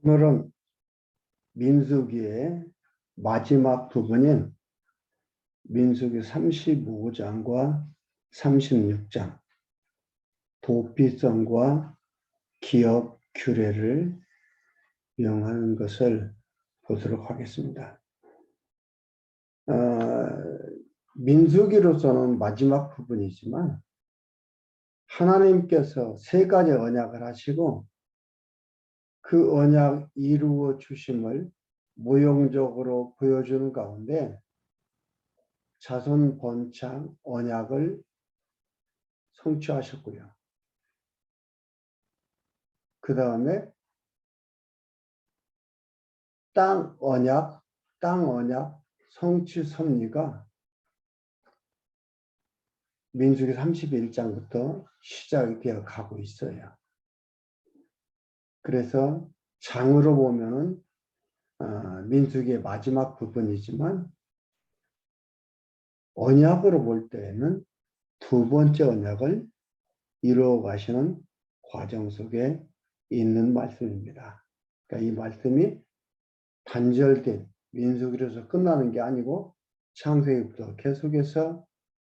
오늘은 민수기의 마지막 부분인 민수기 35장과 36장 도피성과 기업 규례를 명하는 것을 보도록 하겠습니다. 민수기로서는 마지막 부분이지만 하나님께서 세 가지 언약을 하시고 그 언약 이루어 주심을 모형적으로 보여주는 가운데 자손 번창 언약을 성취하셨고요. 그 다음에 땅 언약 성취 섭리가 민수기 31장부터 시작이 되어 가고 있어요. 그래서 장으로 보면은 민수기의 마지막 부분이지만 언약으로 볼 때에는 두 번째 언약을 이루어 가시는 과정 속에 있는 말씀입니다. 그러니까 이 말씀이 단절된 민수기로서 끝나는 게 아니고 창세기부터 계속해서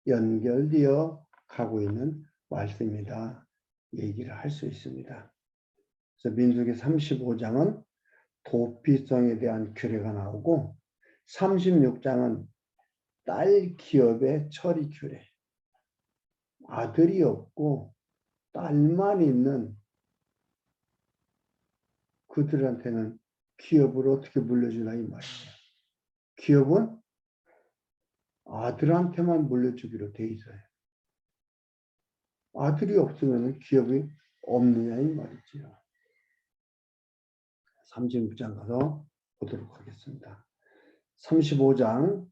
연결되어 가고 있는 말씀이다 얘기를 할 수 있습니다. 그래서 민수기 35장은 도피성에 대한 규례가 나오고 36장은 딸 기업의 처리 규례, 아들이 없고 딸만 있는 그들한테는 기업을 어떻게 물려주나 이 말이에요. 기업은 아들한테만 물려주기로 돼 있어요. 아들이 없으면 기업이 없느냐 이 말이죠. 36장 가서 보도록 하겠습니다. 35장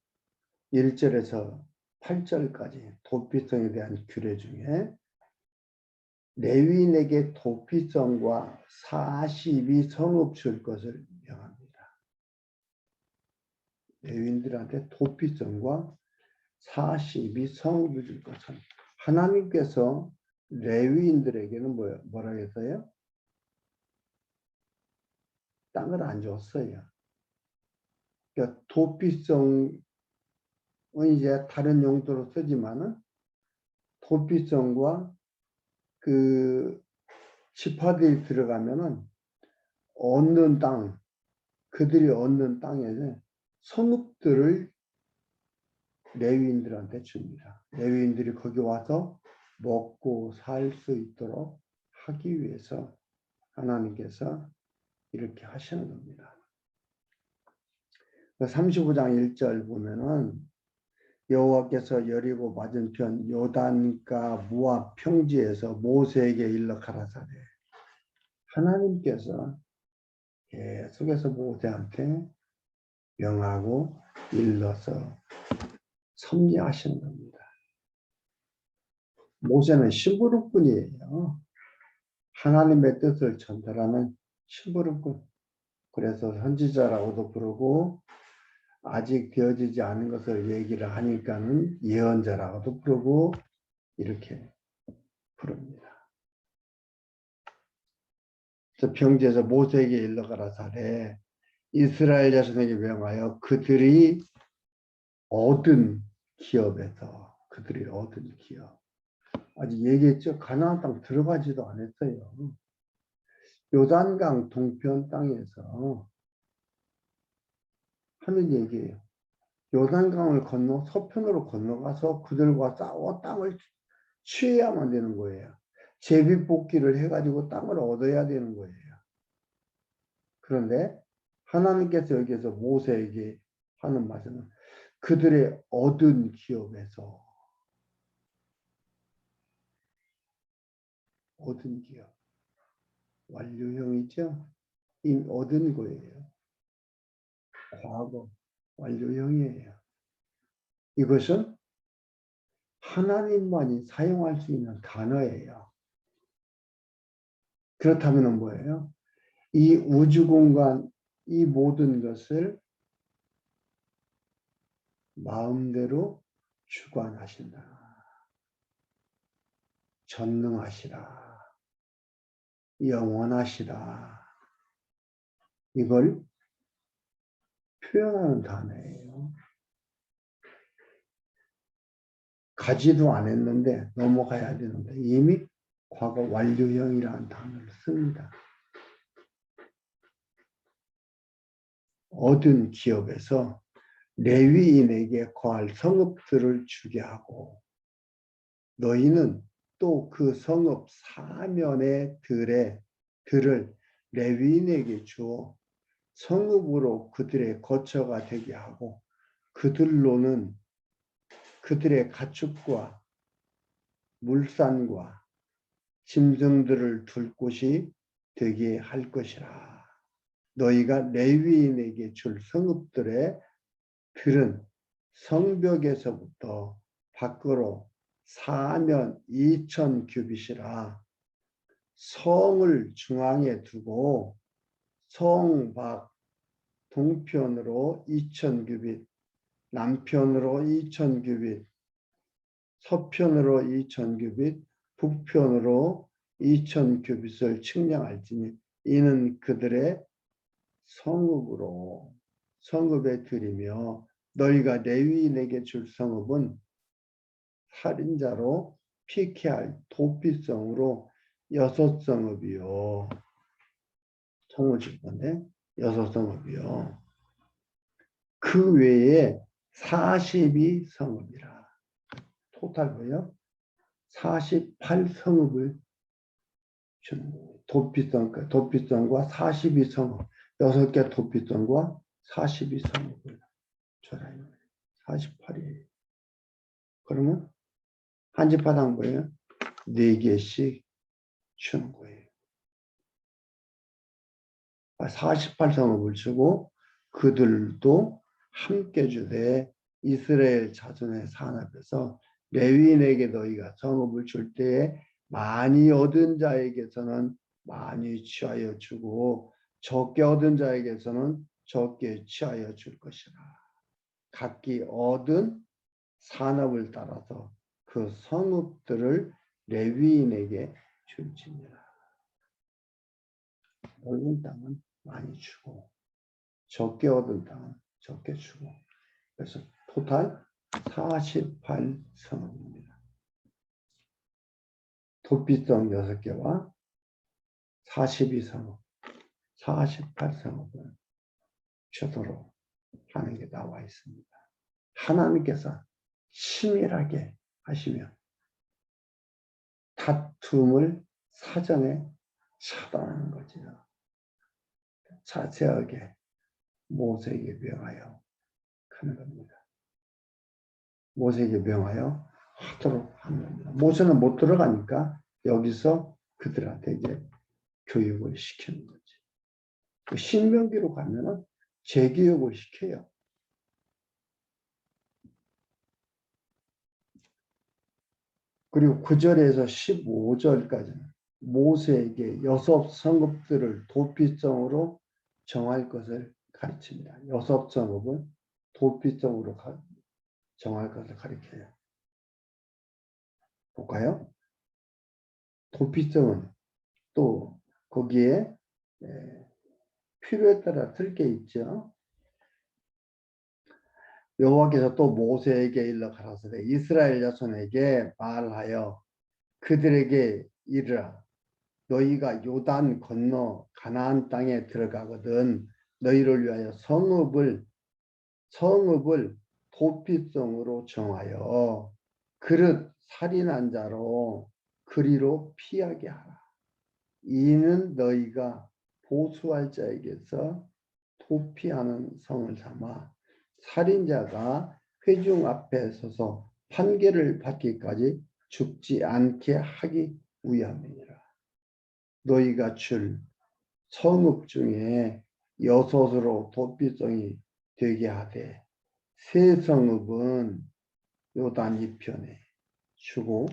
1절에서 8절까지 도피성에 대한 규례 중에 레위인에게 도피성과 40이 성읍 줄 것을 명합니다. 레위인들한테 도피성과 40이 성읍을 줄 것은 하나님께서 레위인들에게는 뭐라 했어요? 땅을 안 줬어요. 그러니까 도피성은 이제 다른 용도로 쓰지만은 도피성과 그 지파들이 들어가면은 얻는 땅, 그들이 얻는 땅에서 성읍들을 레위인들한테 줍니다. 레위인들이 거기 와서 먹고 살 수 있도록 하기 위해서 하나님께서 이렇게 하시는 겁니다. 35장 1절 보면은 여호와께서 여리고 맞은편 요단가 모압 평지에서 모세에게 일러 가라사대 하나님께서 계속해서 모세한테 명하고 일러서 섭리하시는 겁니다. 모세는 심부름꾼이에요. 하나님의 뜻을 전달하는 심부름꾼. 그래서 선지자라고도 부르고 아직 되어지지 않은 것을 얘기를 하니까는 예언자라고도 부르고 이렇게 부릅니다. 그래서 평지에서 모세에게 일러가라 사대 이스라엘 자손에게 명하여 그들이 얻은 기업에서 그들이 얻은 기업 아직 얘기했죠. 가나안 땅 들어가지도 않았어요. 요단강 동편 땅에서 하는 얘기예요. 요단강을 건너 서편으로 건너가서 그들과 싸워 땅을 취해야만 되는 거예요. 제비뽑기를 해가지고 땅을 얻어야 되는 거예요. 그런데 하나님께서 여기에서 모세에게 하는 말씀은 그들의 얻은 기업에서 얻은 기업 완료형이죠. 얻은 거예요. 과거 완료형이에요. 이것은 하나님만이 사용할 수 있는 단어예요. 그렇다면 뭐예요? 이 우주 공간, 이 모든 것을 마음대로 주관하신다. 전능하시다. 영원하시다. 이걸 표현하는 단어예요. 가지도 않았는데 넘어가야 되는데 이미 과거 완료형이라는 단어를 씁니다. 얻은 기업에서 레위인에게 거할 성읍들을 주게 하고 너희는 또 그 성읍 사면의 들을 레위인에게 주어 성읍으로 그들의 거처가 되게 하고 그들로는 그들의 가축과 물산과 짐승들을 둘 곳이 되게 할 것이라. 너희가 레위인에게 줄 성읍들의 들은 성벽에서부터 밖으로 사면 2,000 규빗이라. 성을 중앙에 두고 성 밖 동편으로 2,000 규빗, 남편으로 2,000 규빗, 서편으로 2,000 규빗, 북편으로 2,000 규빗을 측량할지니 이는 그들의 성읍으로 성읍에 드리며 너희가 레위인에게 줄 성읍은 살인자로 피케할 도피성으로 6성읍이요. 성을 줄 건데 6성읍이요. 그 외에 42성읍이라. 토탈 뭐예요? 48성읍을 주는 거예요. 도피성과 42성읍. 6개 도피성과 42성읍을 줘라. 48이에요. 그러면 한 집마당 뭐예요? 4개씩 주는 거예요. 48성읍을 주고 그들도 함께 주되 이스라엘 자손의 산업에서 레위인에게 너희가 성읍을 줄 때에 많이 얻은 자에게서는 많이 취하여 주고 적게 얻은 자에게서는 적게 취하여 줄 것이라. 각기 얻은 산업을 따라서 그 성읍들을 레위인에게 줄지니라. 넓은 땅은 많이 주고 적게 얻은 땅은 적게 주고 그래서 토탈 48성읍입니다. 도피성 6개와 42성읍, 48성읍을 주도록 하는 게 나와 있습니다. 하나님께서 치밀하게 하시면 다툼을 사전에 차단하는 거죠. 자세하게 모세에게 명하여 하는 겁니다. 모세에게 명하여 하도록 하는 겁니다. 모세는 못 들어가니까 여기서 그들한테 이제 교육을 시키는 거지. 신명기로 가면은 재교육을 시켜요. 그리고 9절에서 15절까지는 모세에게 6 성읍들을 도피성으로 정할 것을 가르칩니다. 6 성읍을 도피성으로 정할 것을 가르쳐요. 볼까요? 도피성은 또 거기에 필요에 따라 틀 게 있죠. 여호와께서 또 모세에게 일러 가라사대 이스라엘 자손에게 말하여 그들에게 이르라. 너희가 요단 건너 가나안 땅에 들어가거든 너희를 위하여 성읍을 도피성으로 정하여 그릇 살인한 자로 그리로 피하게 하라. 이는 너희가 보수할 자에게서 도피하는 성을 삼아 살인자가 회중 앞에 서서 판결을 받기까지 죽지 않게 하기 위함이니라. 너희가 줄 성읍 중에 6으로 도피성이 되게 하되 세 성읍은 요단 이편에 주고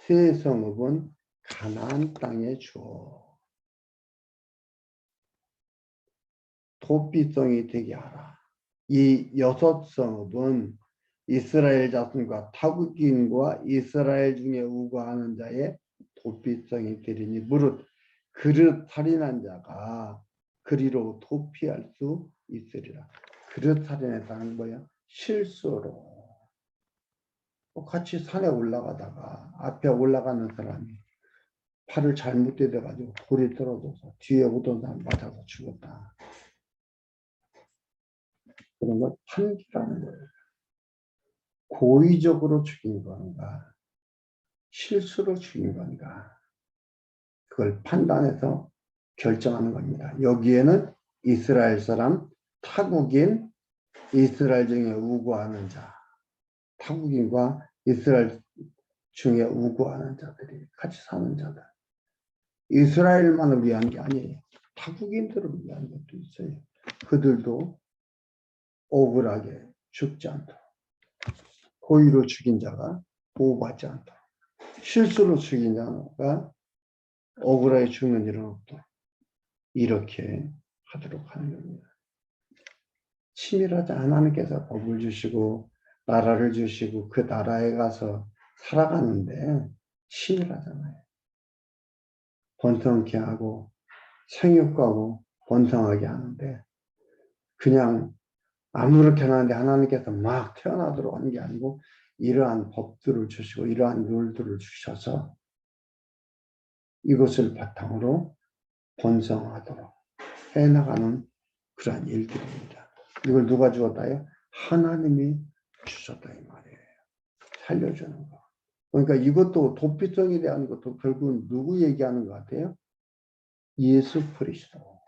세 성읍은 가나안 땅에 주어 도피성이 되게 하라. 이 6 성읍은 이스라엘 자손과 타국인과 이스라엘 중에 우거하는 자의 도피성이 되리니 무릇 그릇 살인한 자가 그리로 도피할 수 있으리라. 그릇 살인했다는 뭐야? 실수로. 같이 산에 올라가다가 앞에 올라가는 사람이 팔을 잘못 대대가지고 돌이 떨어져서 뒤에 오던 사람 맞아서 죽었다. 그런 걸 판기라는 거예요. 고의적으로 죽인 건가, 실수로 죽인 건가, 그걸 판단해서 결정하는 겁니다. 여기에는 이스라엘 사람, 타국인, 이스라엘 중에 우고하는 자, 타국인과 이스라엘 중에 우고하는 자들이 같이 사는 자들. 이스라엘만을 위한 게 아니에요. 타국인들을 위한 것도 있어요. 그들도 억울하게 죽지 않도록, 고의로 죽인 자가 보호받지 않도록, 실수로 죽인 자가 억울하게 죽는 일은 없도록 이렇게 하도록 하는 겁니다. 치밀하지 않은 하나님께서 법을 주시고 나라를 주시고 그 나라에 가서 살아가는데 치밀하잖아요. 번성케 하고 생육하고 번성하게 하는데 그냥 아무렇게나 하는데 하나님께서 막 태어나도록 하는 게 아니고 이러한 법들을 주시고 이러한 룰들을 주셔서 이것을 바탕으로 번성하도록 해나가는 그러한 일들입니다. 이걸 누가 주었다요? 하나님이 주셨다 이 말이에요. 살려주는 거. 그러니까 이것도 도피성에 대한 것도 결국은 누구 얘기하는 것 같아요? 예수 그리스도.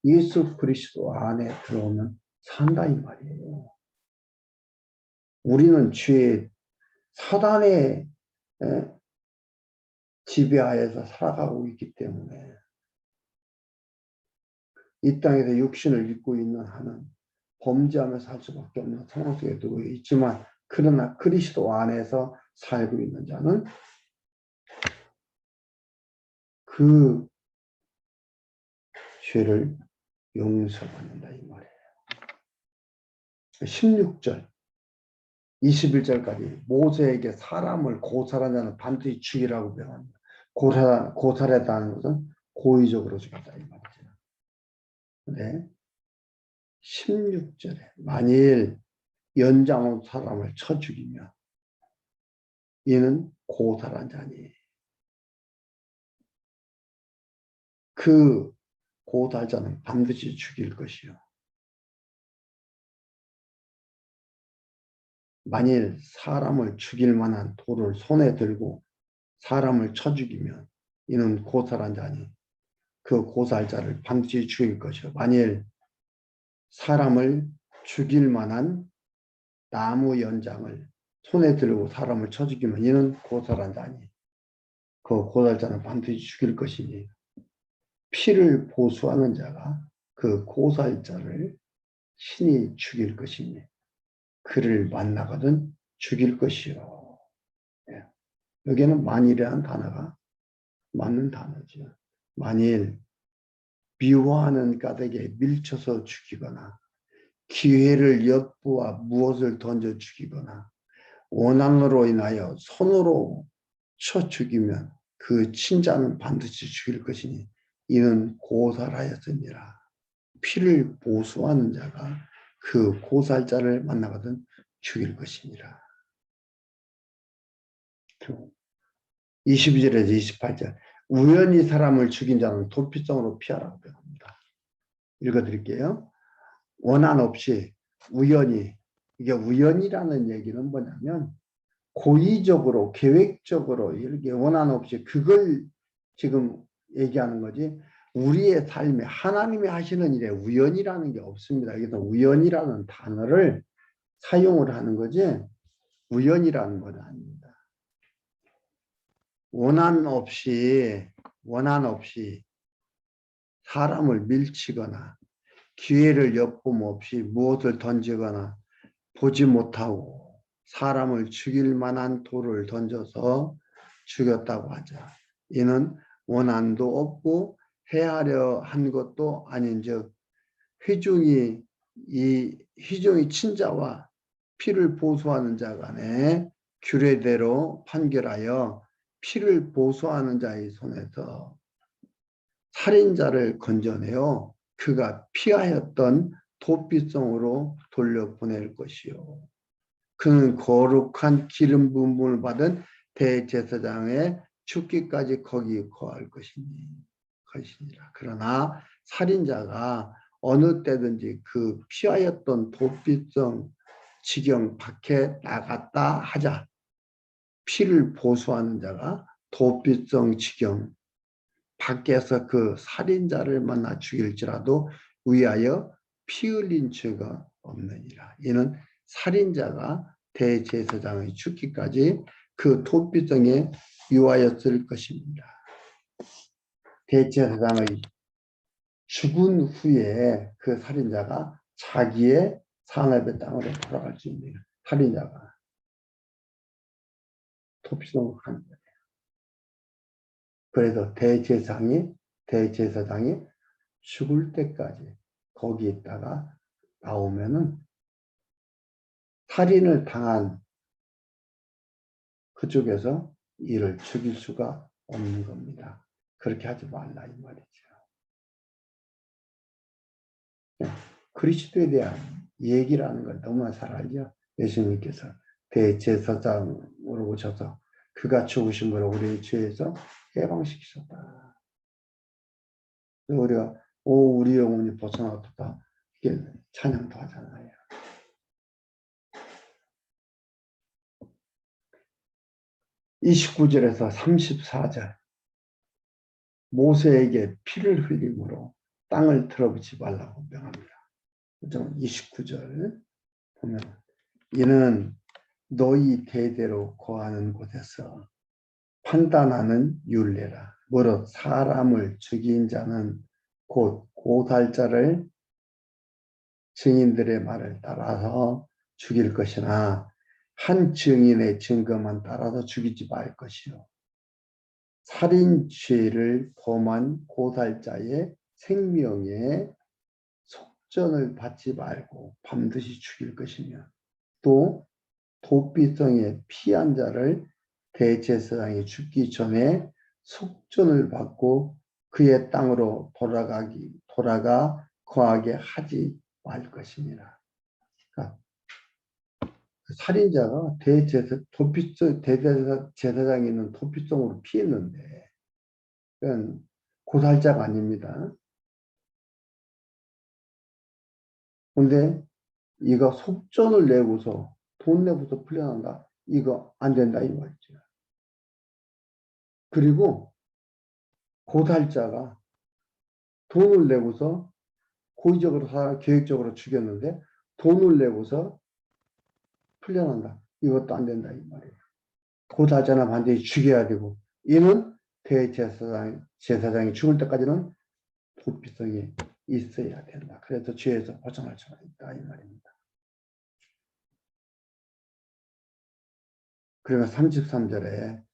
예수 그리스도 안에 들어오면 산다 이 말이에요. 우리는 죄, 사단의 지배하에서 살아가고 있기 때문에 이 땅에서 육신을 입고 있는 한은 범죄하며 살 수밖에 없는 상황 속에 두고 있지만 그러나 그리스도 안에서 살고 있는 자는 그 죄를 용서받는다 이 말이에요. 16절 21절까지 모세에게 사람을 고살한 자는 반드시 죽이라고 명합니다. 고살했다는 것은 고의적으로 죽였다 이 말이죠. 근데 16절에 만일 연장한 사람을 쳐 죽이면 이는 고살한 자니 그 고살자는 반드시 죽일 것이요. 만일 사람을 죽일 만한 돌을 손에 들고 사람을 쳐 죽이면 이는 고살한 자니 그 고살자를 반드시 죽일 것이요. 만일 사람을 죽일 만한 나무 연장을 손에 들고 사람을 쳐 죽이면 이는 고살한 자니 그 고살자는 반드시 죽일 것이니 피를 보수하는 자가 그 고살자를 신이 죽일 것이니 그를 만나거든 죽일 것이요. 예. 여기에는 만일이라는 단어가 맞는 단어죠. 만일 미워하는 까닭에 밀쳐서 죽이거나 기회를 엿보아 무엇을 던져 죽이거나 원한으로 인하여 손으로 쳐 죽이면 그 친자는 반드시 죽일 것이니 이는 고살하였으니라. 피를 보수하는 자가 그 고살자를 만나거든 죽일 것이니라. 22절에서 28절 우연히 사람을 죽인 자는 도피성으로 피하라고 합니다. 읽어드릴게요. 원한 없이 우연히, 이게 우연이라는 얘기는 뭐냐면 고의적으로 계획적으로 이렇게 원한 없이 그걸 지금 얘기하는 거지 우리의 삶에 하나님이 하시는 일에 우연이라는 게 없습니다. 그래서 우연이라는 단어를 사용을 하는 거지 우연이라는 건 아닙니다. 원한 없이 사람을 밀치거나 기회를 엿봄 없이 무엇을 던지거나 보지 못하고 사람을 죽일 만한 돌을 던져서 죽였다고 하자. 이는 원한도 없고 해하려 한 것도 아닌즉 회중이 친자와 피를 보수하는 자 간에 규례대로 판결하여 피를 보수하는 자의 손에서 살인자를 건져내어 그가 피하였던 도피성으로 돌려보낼 것이요. 그는 거룩한 기름 부음을 받은 대제사장의 죽기까지 거기 거할 것이니라. 그러나 살인자가 어느 때든지 그 피하였던 도피성 지경 밖에 나갔다 하자, 피를 보수하는 자가 도피성 지경 밖에서 그 살인자를 만나 죽일지라도 위하여 피 흘린 죄가 없느니라. 이는 살인자가 대제사장의 죽기까지 그 도피성에 유하였을 것입니다. 대제사장의 죽은 후에 그 살인자가 자기의 산업의 땅으로 돌아갈 수 있는 살인자가 도피성으로 가는 거예요. 그래서 대제사장이 죽을 때까지 거기 있다가 나오면은 살인을 당한 그쪽에서 이를 죽일 수가 없는 겁니다. 그렇게 하지 말라 이 말이죠. 그리스도에 대한 얘기라는 걸 너무나 잘 알죠. 예수님께서 대제사장으로 오셔서 그가 죽으심으로 우리의 죄에서 해방시키셨다. 우리가 우리 영혼이 벗어났다. 이게 찬양도 하잖아요. (29절에서) (34절) 모세에게 피를 흘림으로 땅을 틀어붙이지 말라고 명합니다. 29절 보면 이는 너희 대대로 거하는 곳에서 판단하는 율례라. 무릇 사람을 죽인 자는 곧 고살자를 증인들의 말을 따라서 죽일 것이나 한 증인의 증거만 따라서 죽이지 말 것이요. 살인죄를 범한 고살자의 생명에 속전을 받지 말고 반드시 죽일 것이며 또 도피성에 피한 자를 대제사장이 죽기 전에 속전을 받고 그의 땅으로 돌아가 거하게 하지 말 것이니라. 그러니까 살인자가 대제사장이 있는 도피성으로 피했는데 그건 고살자가 아닙니다. 근데 이거 속전을 내고서 돈 내고서 풀려난다. 이거 안 된다 이 말이죠. 그리고 고살자가 돈을 내고서 고의적으로 계획적으로 죽였는데 돈을 내고서 풀려난다. 이것도 안 된다 이 말이에요. 고살자는 반드시 죽여야 되고 이는 대제사장이 죽을 때까지는 도피성이 있어야 된다. 그래서 죄에서 벗어날 수가 있다 이 말입니다. 그러면 33절에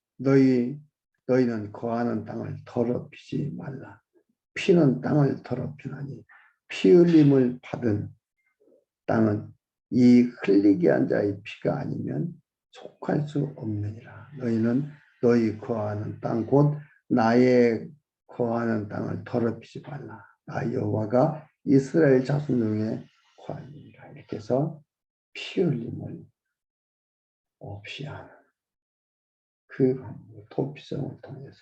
너희는 거하는 땅을 더럽히지 말라. 피는 땅을 더럽히나니 피 흘림을 받은 땅은 이 흘리게 한 자의 피가 아니면 속할 수 없느니라. 너희는 너희 거하는 땅 곧 나의 거하는 땅을 더럽히지 말라. 나 여호와가 이스라엘 자손 중에 거하니라. 이렇게 해서 피 흘림을 없이 하는 그 도피성을 통해서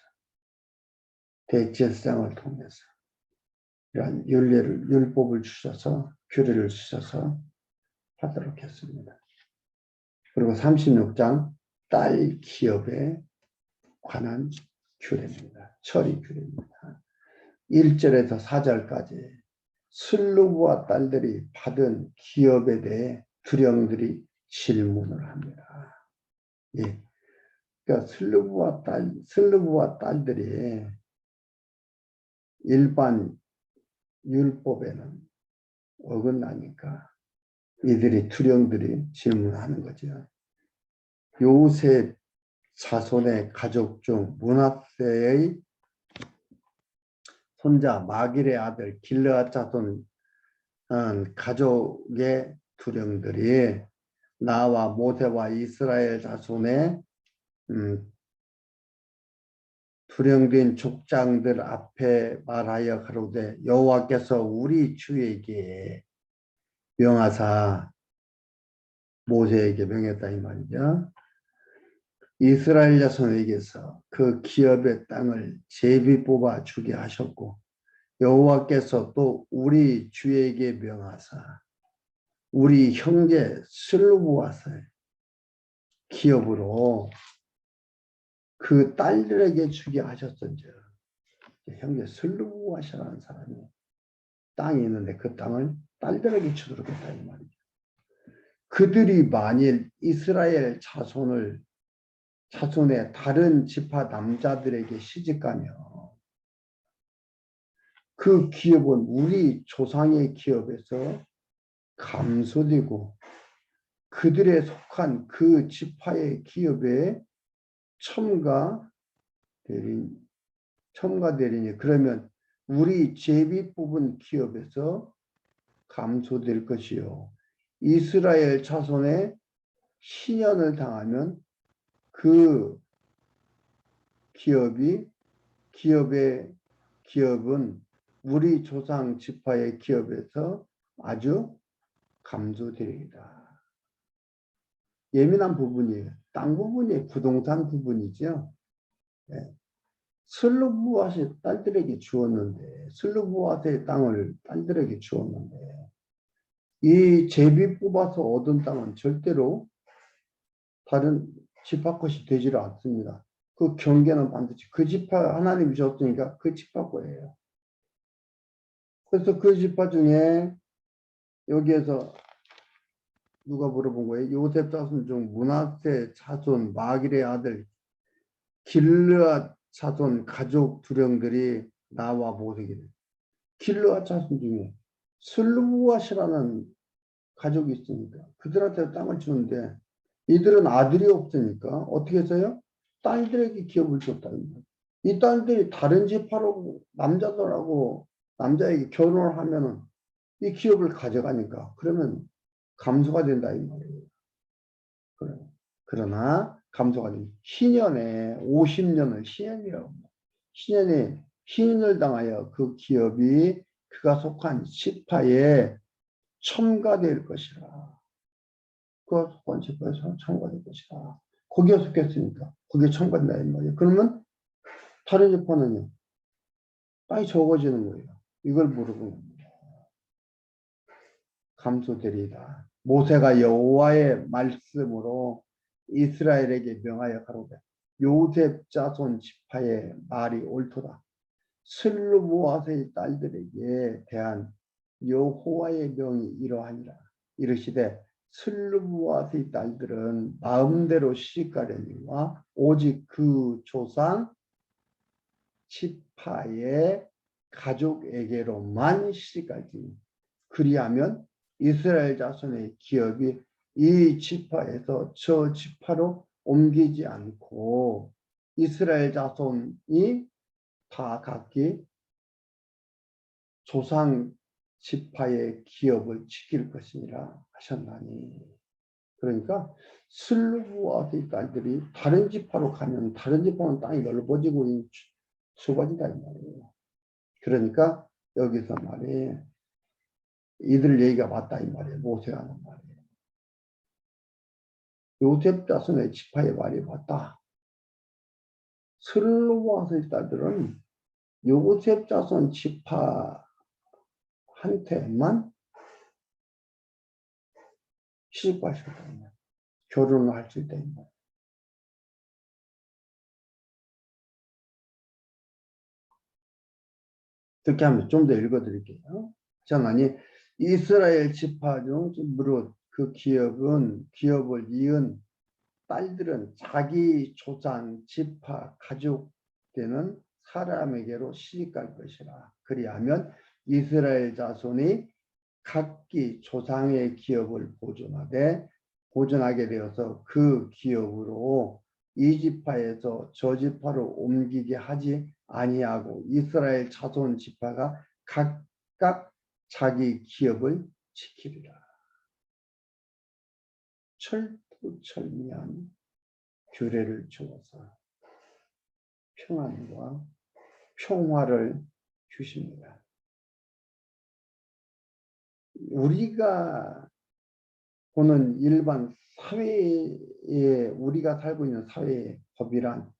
대제사장을 통해서 이러한 율법을 주셔서 규례를 주셔서 하도록 했습니다. 그리고 36장 딸 기업에 관한 규례입니다. 처리 규례입니다. 1절에서 4절까지 슬루브와 딸들이 받은 기업에 대해 두령들이 질문을 합니다. 예. 그러니까 슬루브와 딸들이 일반 율법에는 어긋나니까 이들이 두령들이 질문하는 거죠. 요셉 자손의 가족 중 므낫세의 손자 마길의 아들 길르앗 자손 가족의 두령들이 나와 모세와 이스라엘 자손의 두령된 족장들 앞에 말하여 가로되 여호와께서 우리 주에게 명하사 모세에게 명했다 이 말이죠. 이스라엘 자손에게서 그 기업의 땅을 제비 뽑아 주게 하셨고 여호와께서 또 우리 주에게 명하사 우리 형제 슬루브앗을 기업으로 그 딸들에게 주게 하셨던즉 형제 슬루브앗이라는 사람이 땅이 있는데 그 땅을 딸들에게 주도록 했다 이 말이죠. 그들이 만일 이스라엘 자손의 다른 지파 남자들에게 시집가며 그 기업은 우리 조상의 기업에서 감소되고 그들에 속한 그 지파의 기업에 첨가되리니 그러면 우리 제비 뽑은 기업에서 감소될 것이요 이스라엘 자손의 희년을 당하면 그 기업은 우리 조상 지파의 기업에서 아주 감소되리이다. 예민한 부분이에요. 땅 부분이 부동산 부분이죠. 네. 슬루브앗이 딸들에게 주었는데 슬루브앗의 땅을 딸들에게 주었는데 이 제비 뽑아서 얻은 땅은 절대로 다른 지파 것이 되지를 않습니다. 그 경계는 반드시 그 지파 하나님이 줬으니까 그 지파 거예요. 그래서 그 지파 중에 여기에서 누가 물어본 거예요? 요셉 자손 중 므낫세 자손 마길의 아들 길르앗 자손 가족 두령들이 나와 모세기를 길르앗 자손 중에 슬루브앗이라는 가족이 있으니까 그들한테 땅을 주는데 이들은 아들이 없으니까 어떻게 해서요? 딸들에게 기업을 줬다는 거예요. 이 딸들이 다른 지파로 남자에게 결혼을 하면은 이 기업을 가져가니까 그러면 감소가 된다 이 말이에요. 그러나 감소가 됩니다. 희년에 50년을 희년이라고 합니다. 희년에 희년을 당하여 그 기업이 그가 속한 지파에 첨가될 것이라. 그가 속한 지파에 첨가될 것이라. 거기에 속했으니까 거기에 첨가된다 이 말이에요. 그러면 다른 지파는요. 땅이 적어지는 거예요. 이걸 물어본 겁니다. 감소되리이다. 모세가 여호와의 말씀으로 이스라엘에게 명하여 가로되 요셉 자손 지파의 말이 옳도다. 슬루브앗의 딸들에게 대한 여호와의 명이 이러하니라. 이르시되 슬루브앗의 딸들은 마음대로 시집가려니와 오직 그 조상 지파의 가족에게로만 시집갈지니 그리하면 이스라엘 자손의 기업이 이 지파에서 저 지파로 옮기지 않고 이스라엘 자손이 다 각기 조상 지파의 기업을 지킬 것이니라 하셨나니. 그러니까 슬루브앗의 딸들이 다른 지파로 가면 다른 지파는 땅이 넓어지고 좁아진다 이 말이에요. 그러니까 여기서 말이 이들 얘기가 맞다 이 말이에요. 모세가 하는 말이에요. 요셉 자손의 지파의 말이 맞다. 슬루브앗의 딸들은 요셉 자손 지파한테만 시집갈 수 있다. 결혼을 할 수 있다. 그렇게 하면 좀 더 읽어드릴게요. 장하니 이스라엘 지파 중 무릇 그 기업을 이은 딸들은 자기 조상 지파 가족 되는 사람에게로 시집갈 것이라. 그리하면 이스라엘 자손이 각기 조상의 기업을 보존하게 되어서 그 기업으로 이 지파에서 저 지파로 옮기게 하지 아니하고 이스라엘 자손 지파가 각각 자기 기업을 지키리라. 철두철미한 규례를 주어서 평안과 평화를 주십니다. 우리가 보는 일반 사회에, 우리가 살고 있는 사회의 법이란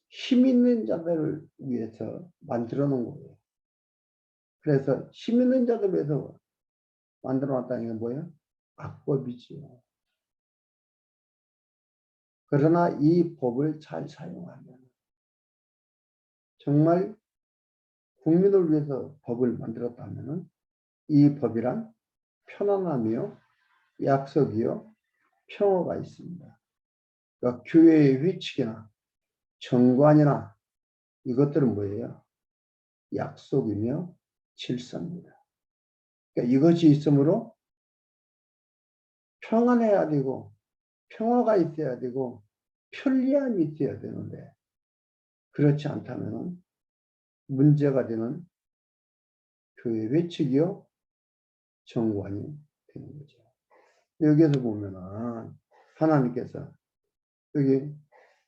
힘 있는 자들을 위해서 만들어 놓은 거예요. 그래서 힘 있는 자들을 위해서 만들어 놨다는 게 뭐예요? 악법이지요. 그러나 이 법을 잘 사용하면 정말 국민을 위해서 법을 만들었다면 이 법이란 편안하며 약속이요 평화가 있습니다. 그러니까 교회의 회칙이나 정관이나 이것들은 뭐예요? 약속이며 질서입니다. 그러니까 이것이 있으므로 평안해야 되고 평화가 있어야 되고 편리함이 있어야 되는데 그렇지 않다면 문제가 되는 교회 회칙이요 정관이 되는 거죠. 여기에서 보면은 하나님께서 여기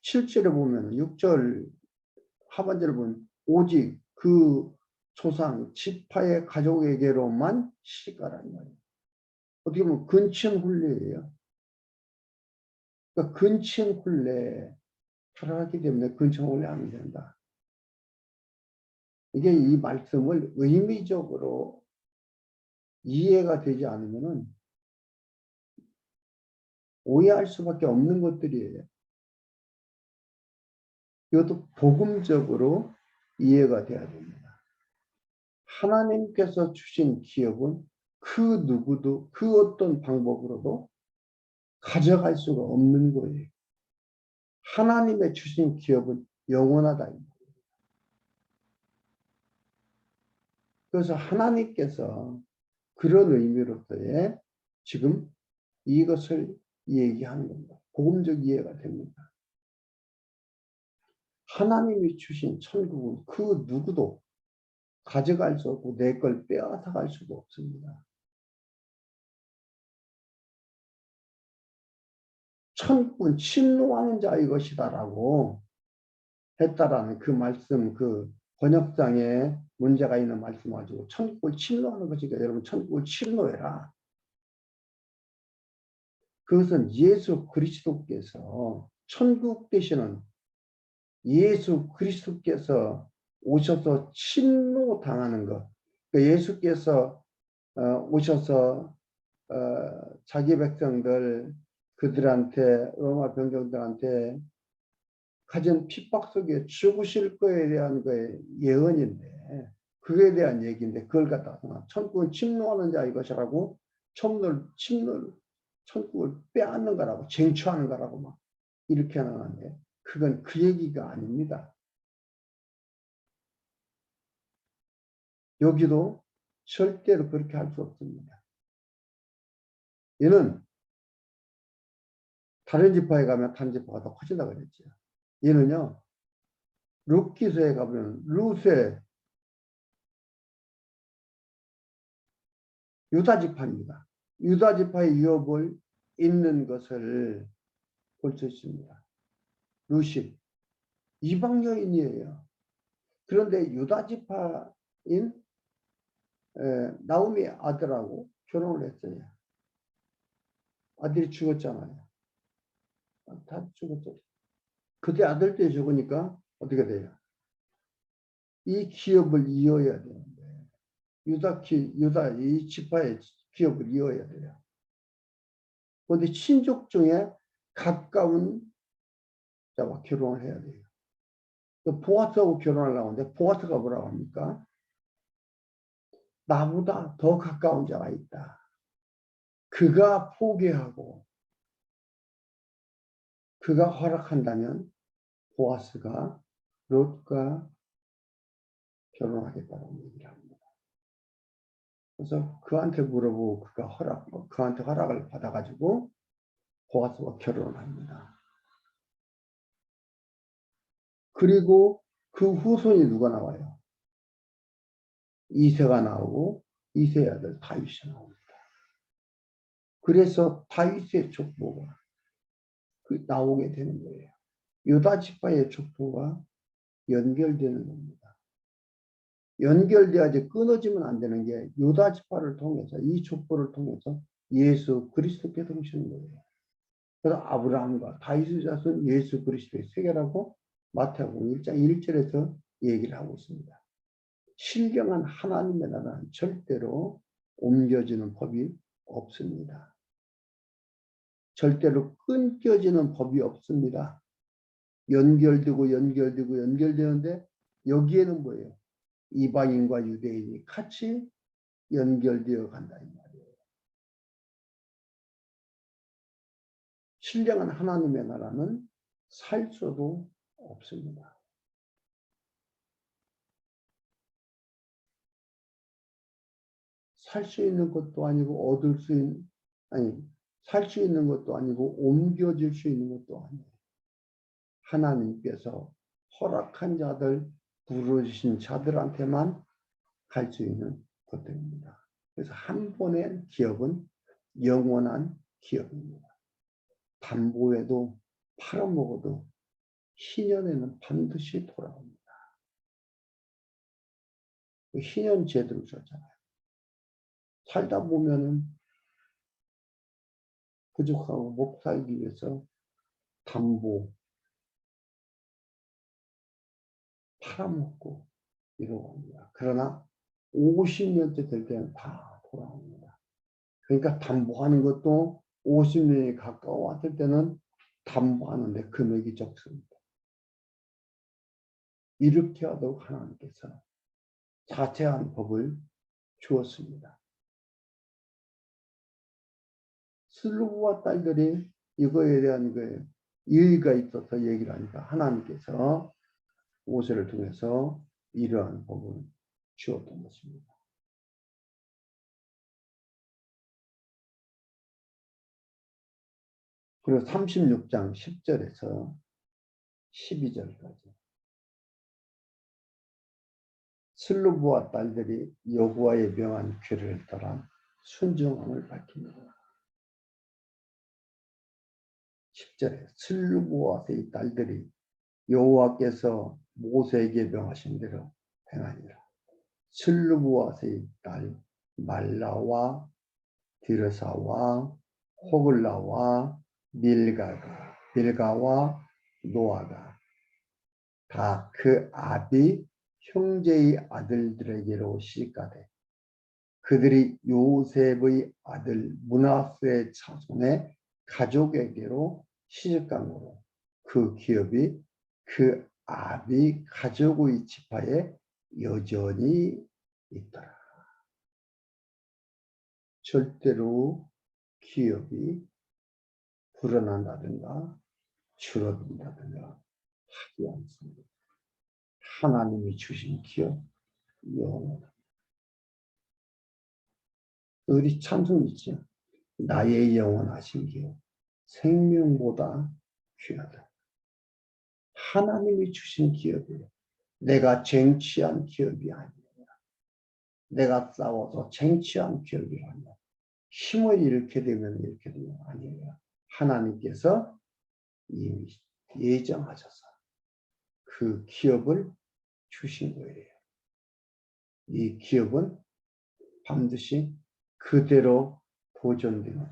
7절에 보면 6절 하반절에 보면 오직 그 조상 지파의 가족에게로만 시가라는 거예요. 어떻게 보면 근친 훈례예요. 그러니까 근친 훈례 살아났기 때문에 근친 훈례 하면 된다. 이게 이 말씀을 의미적으로 이해가 되지 않으면은 오해할 수밖에 없는 것들이에요. 이것도 복음적으로 이해가 돼야 됩니다. 하나님께서 주신 기업은 그 누구도 그 어떤 방법으로도 가져갈 수가 없는 거예요. 하나님의 주신 기업은 영원하다. 그래서 하나님께서 그런 의미로서의 지금 이것을 얘기하는 겁니다. 복음적 이해가 됩니다. 하나님이 주신 천국은 그 누구도 가져갈 수 없고 내 걸 빼앗아갈 수가 없습니다. 천국은 침노하는 자의 것이다라고 했다라는 그 말씀, 그 번역상에 문제가 있는 말씀 가지고 천국을 침노하는 것이니까 여러분 천국을 침노해라. 그것은 예수 그리스도께서 천국 되시는 예수 그리스도께서 오셔서 침노당하는 것. 그러니까 예수께서 오셔서 자기 백성들 그들한테 로마 병정들한테 가진 핍박 속에 죽으실 거에 대한 거에 예언인데 그에 대한 얘기인데 그걸 갖다가 천국을 침노하는 자 이것이라고 천국을 빼앗는 거라고 쟁취하는 거라고 막 이렇게 하는데 그건 그 얘기가 아닙니다. 여기도 절대로 그렇게 할 수 없습니다. 얘는 다른 지파에 가면 다른 지파가 더 커진다 그랬죠. 얘는요. 룻기서에 가보면 룻의 유다 지파입니다. 유다 지파의 유업을 잇는 것을 볼 수 있습니다. 룻이 이방 여인이에요. 그런데 유다 지파인 나오미 아들하고 결혼을 했어요. 아들이 죽었잖아요. 다 죽었죠. 그때 아들때 죽으니까 어떻게 돼요? 이 기업을 이어야 되는데 유다 이 지파의 기업을 이어야 돼요. 그런데 친족 중에 가까운 자와 결혼을 해야 돼요. 보아스하고 결혼하려고 하는데 보아스가 뭐라고 합니까? 나보다 더 가까운 자가 있다. 그가 포기하고 그가 허락한다면 보아스가 롯과 결혼하겠다는 얘기를 합니다. 그래서 그한테 물어보고 그한테 허락을 받아가지고 보아스와 결혼을 합니다. 그리고 그 후손이 누가 나와요? 이새가 나오고 이새의 아들 다윗이 나옵니다. 그래서 다윗의 족보가 나오게 되는 거예요. 유다 지파의 족보가 연결되는 겁니다. 연결돼야지 끊어지면 안 되는 게 유다 지파를 통해서 이 족보를 통해서 예수 그리스도께서 오시는 거예요. 그래서 아브라함과 다윗의 자손 예수 그리스도의 세계라고 마태복음 1장 1절에서 얘기를 하고 있습니다. 신령한 하나님의 나라는 절대로 옮겨지는 법이 없습니다. 절대로 끊겨지는 법이 없습니다. 연결되는데 여기에는 뭐예요? 이방인과 유대인이 같이 연결되어 간다 이 말이에요. 신령한 하나님의 나라는 살 수도 없습니다. 살 수 있는 것도 아니고 살 수 있는 것도 아니고 옮겨질 수 있는 것도 아니에요. 하나님께서 허락한 자들, 부르신 자들한테만 갈 수 있는 것들입니다. 그래서 한 번의 기업은 영원한 기업입니다. 담보에도 팔아먹어도 희년에는 반드시 돌아옵니다. 희년 제도를 썼잖아요. 살다 보면은 부족하고 못 살기 위해서 담보 팔아먹고 이러고 합니다. 그러나 50년째 될 때는 다 돌아옵니다. 그러니까 담보하는 것도 50년이 가까워 왔을 때는 담보하는데 금액이 적습니다. 이렇게 하도록 하나님께서 자세한 법을 주었습니다. 슬루브와 딸들이 이거에 대한 그 이의가 있어서 얘기를 하니까 하나님께서 모세를 통해서 이러한 법을 주었던 것입니다. 그리고 36장 10절에서 12절까지 슬루브와 딸들이 여호와의 명한 규례를 따라 순종함을 밝힙니다. 10절에 슬루브와 의 딸들이 여호와께서 모세에게 명하신 대로 행하니라. 슬루브와의 딸 말라와 디르사와 호글라와 밀가와 노아가 다 그 아비 형제의 아들들에게로 시집가되 그들이 요셉의 아들 므낫세의 자손의 가족에게로 시집간으로 그 기업이 그 아비 가족의 지파에 여전히 있더라. 절대로 기업이 불어난다든가 줄어든다든가 하지 않습니다. 하나님이 주신 기업 영원하다. 우리 찬송 있죠. 나의 영원하신 기업 생명보다 귀하다. 하나님이 주신 기업이에요. 내가 쟁취한 기업이 아니에요. 내가 싸워서 쟁취한 기업이 아니에요. 힘을 잃게 되면 이렇게 되면 아니에요. 하나님께서 이미 예정하셔서 그 기업을 주신 거예요. 이 기업은 반드시 그대로 보존되는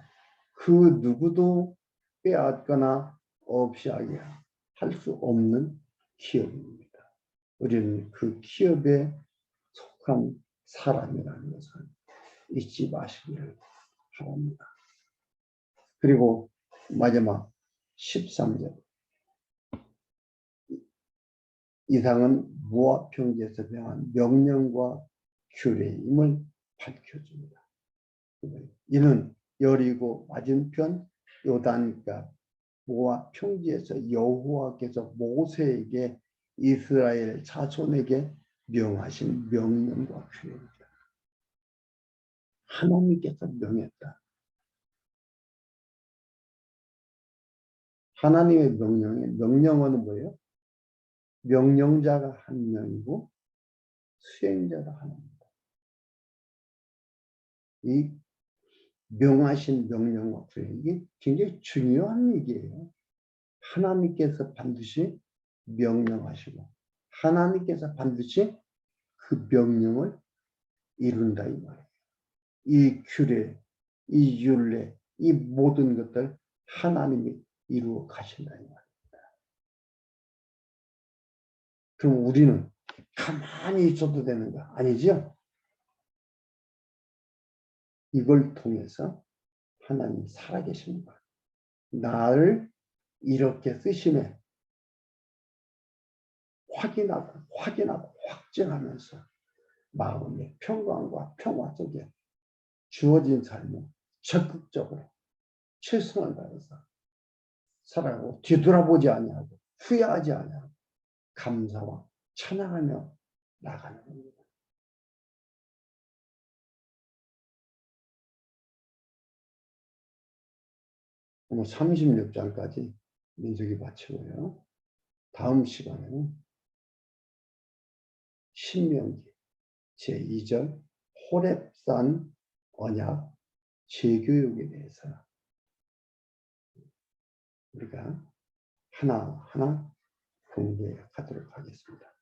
그 누구도 빼앗거나 없이하게 할 수 없는 기업입니다. 우리는 그 기업에 속한 사람이라는 것을 잊지 마시기를 바랍니다. 그리고 마지막 13절 이상은 모압 평지에서 명한 명령과 규례임을 밝혀줍니다. 이는 여리고 맞은편 요단가 모압 평지에서 여호와께서 모세에게 이스라엘 자손에게 명하신 명령과 규례입니다. 하나님께서 명했다. 하나님의 명령어는 뭐예요? 명령자가 한 명이고 수행자가 하나입니다. 이 명하신 명령과 규례 이게 굉장히 중요한 얘기예요. 하나님께서 반드시 명령하시고 하나님께서 반드시 그 명령을 이룬다 이 말이에요. 이 규례, 이 율례, 이 모든 것들 하나님이 이루어 가신다 이 말입니다. 그럼 우리는 가만히 있어도 되는 거 아니죠? 이걸 통해서 하나님이 살아계십니다. 나를 이렇게 쓰심에 확인하고 확증하면서 마음의 평강과 평화 속에 주어진 삶을 적극적으로 최선을 다해서 살아가고 뒤돌아보지 아니하고 후회하지 아니하고 감사와 찬양하며 나가는 겁니다. 오늘 36장까지 민수기 마치고요. 다음 시간에는 신명기 제2절 호렙산 언약 재교육에 대해서 우리가 하나하나 공부해 가도록 하겠습니다.